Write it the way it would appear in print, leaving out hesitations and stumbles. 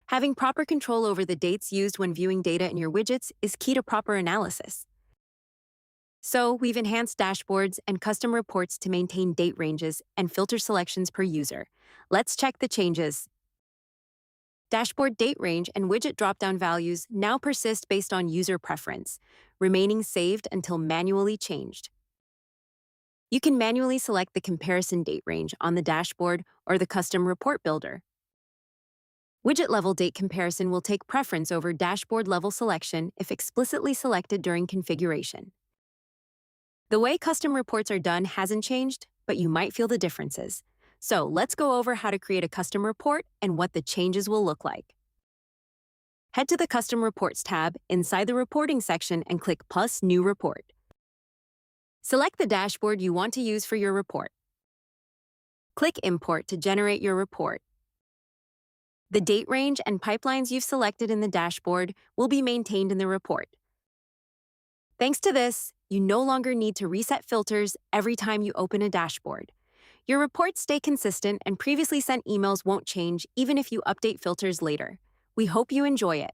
Having proper control over the dates used when viewing data in your widgets is key to proper analysis. So, we've enhanced dashboards and custom reports to maintain date ranges and filter selections per user. Let's check the changes. Dashboard date range and widget dropdown values now persist based on user preference, remaining saved until manually changed. You can manually select the comparison date range on the dashboard or the custom report builder. Widget-level date comparison will take preference over dashboard-level selection if explicitly selected during configuration. The way custom reports are done hasn't changed, but you might feel the differences. So let's go over how to create a custom report and what the changes will look like. Head to the Custom Reports tab inside the Reporting section and click Plus New Report. Select the dashboard you want to use for your report. Click Import to generate your report. The date range and pipelines you've selected in the dashboard will be maintained in the report. Thanks to this, you no longer need to reset filters every time you open a dashboard. Your reports stay consistent and previously sent emails won't change even if you update filters later. We hope you enjoy it.